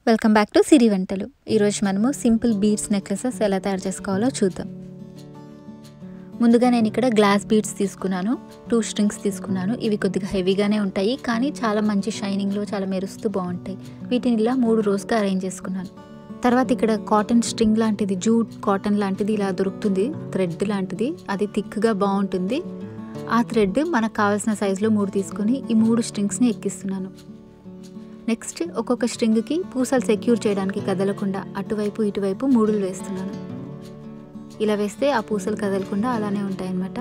Welcome back to సిరి వంటలు. ఈరోజు మనము సింపుల్ బీడ్స్ నెక్లెసెస్ ఎలా తయారు చేసుకోవాలో చూద్దాం. ముందుగా నేను ఇక్కడ గ్లాస్ బీడ్స్ తీసుకున్నాను, 2 స్ట్రింగ్స్ తీసుకున్నాను. ఇవి కొద్దిగా హెవీగానే ఉంటాయి, కానీ చాలా మంచి షైనింగ్లో చాలా మెరుస్తూ బాగుంటాయి. వీటిని ఇలా 3 రోస్గా అరేంజ్ చేసుకున్నాను. తర్వాత ఇక్కడ కాటన్ స్ట్రింగ్ లాంటిది, జూట్ కాటన్ లాంటిది ఇలా దొరుకుతుంది, థ్రెడ్ లాంటిది. అది థిక్గా బాగుంటుంది. ఆ థ్రెడ్ మనకు కావాల్సిన సైజులో 3 తీసుకొని ఈ 3 స్ట్రింగ్స్ని ఎక్కిస్తున్నాను. నెక్స్ట్ ఒక్కొక్క స్ట్రింగ్కి పూసలు సెక్యూర్ చేయడానికి కదలకుండా అటువైపు ఇటువైపు 3 వేస్తున్నాను. ఇలా వేస్తే ఆ పూసలు కదలకుండా అలానే ఉంటాయన్నమాట.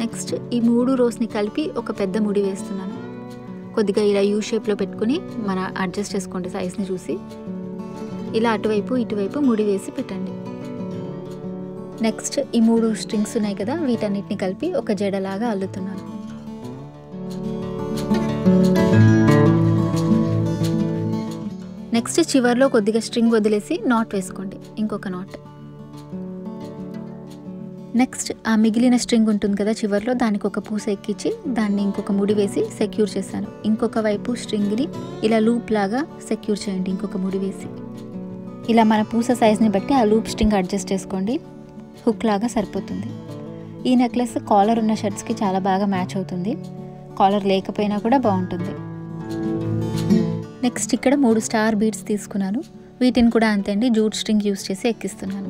నెక్స్ట్ ఈ 3 రోస్ని కలిపి ఒక పెద్ద ముడి వేస్తున్నాను. కొద్దిగా ఇలా యూ షేప్లో పెట్టుకుని మన అడ్జస్ట్ చేసుకోండి సైజ్ని చూసి. ఇలా అటువైపు ఇటువైపు ముడి వేసి పెట్టండి. నెక్స్ట్ ఈ 3 స్ట్రింగ్స్ ఉన్నాయి కదా, వీటన్నిటిని కలిపి ఒక జడలాగా అల్లుతున్నాను. నెక్స్ట్ చివర్లో కొద్దిగా స్ట్రింగ్ వదిలేసి నాట్ వేసుకోండి, ఇంకొక నాట్. నెక్స్ట్ ఆ మిగిలిన స్ట్రింగ్ ఉంటుంది కదా చివర్లో, దానికి ఒక పూస ఎక్కించి దాన్ని ఇంకొక ముడి వేసి సెక్యూర్ చేశాను. ఇంకొక వైపు స్ట్రింగ్ని ఇలా లూప్ లాగా సెక్యూర్ చేయండి ఇంకొక ముడి వేసి. ఇలా మన పూస సైజ్ని బట్టి ఆ లూప్ స్ట్రింగ్ అడ్జస్ట్ చేసుకోండి, హుక్ లాగా సరిపోతుంది. ఈ నెక్లెస్ కాలర్ ఉన్న షర్ట్స్కి చాలా బాగా మ్యాచ్ అవుతుంది, కాలర్ లేకపోయినా కూడా బాగుంటుంది. నెక్స్ట్ ఇక్కడ 3 స్టార్ బీడ్స్ తీసుకున్నాను. వీటిని కూడా అంతే అండి, జూట్ స్ట్రింగ్ యూస్ చేసి ఎక్కిస్తున్నాను.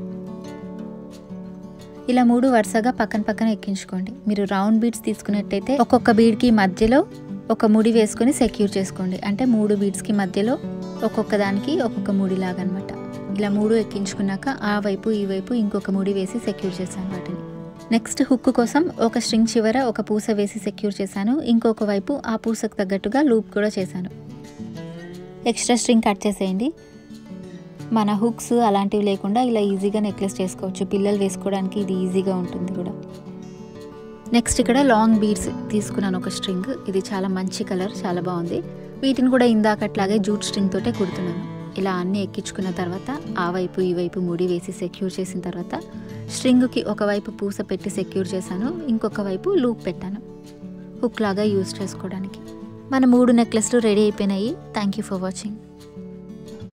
ఇలా 3 వరుసగా పక్కన పక్కన ఎక్కించుకోండి. మీరు రౌండ్ బీడ్స్ తీసుకున్నట్టయితే ఒక్కొక్క బీడ్కి మధ్యలో ఒక ముడి వేసుకొని సెక్యూర్ చేసుకోండి. అంటే 3 బీడ్స్కి మధ్యలో ఒక్కొక్క దానికి ఒక్కొక్క ముడి లాగా అనమాట. ఇలా 3 ఎక్కించుకున్నాక ఆ వైపు ఈ వైపు ఇంకొక ముడి వేసి సెక్యూర్ చేశాను వాటిని. నెక్స్ట్ హుక్ కోసం ఒక స్ట్రింగ్ చివర ఒక పూస వేసి సెక్యూర్ చేశాను. ఇంకొక వైపు ఆ పూసకు తగ్గట్టుగా లూప్ కూడా చేశాను. ఎక్స్ట్రా స్ట్రింగ్ కట్ చేసేయండి. మన హుక్స్ అలాంటివి లేకుండా ఇలా ఈజీగా నెక్లెస్ చేసుకోవచ్చు. పిల్లలు వేసుకోవడానికి ఇది ఈజీగా ఉంటుంది కూడా. నెక్స్ట్ ఇక్కడ లాంగ్ బీడ్స్ తీసుకున్నాను ఒక స్ట్రింగ్. ఇది చాలా మంచి కలర్, చాలా బాగుంది. వీటిని కూడా ఇందాకట్లాగే జూట్ స్ట్రింగ్ తోటే కుడుతున్నాను. ఇలా అన్నీ ఎక్కించుకున్న తర్వాత ఆ వైపు ఈ వైపు ముడి వేసి సెక్యూర్ చేసిన తర్వాత స్ట్రింగ్కి ఒకవైపు పూస పెట్టి సెక్యూర్ చేశాను, ఇంకొక వైపు లూప్ పెట్టాను హుక్ లాగా యూజ్ చేసుకోవడానికి. మన 3 నెక్లెస్లు రెడీ అయిపోయినాయి. Thank you for watching.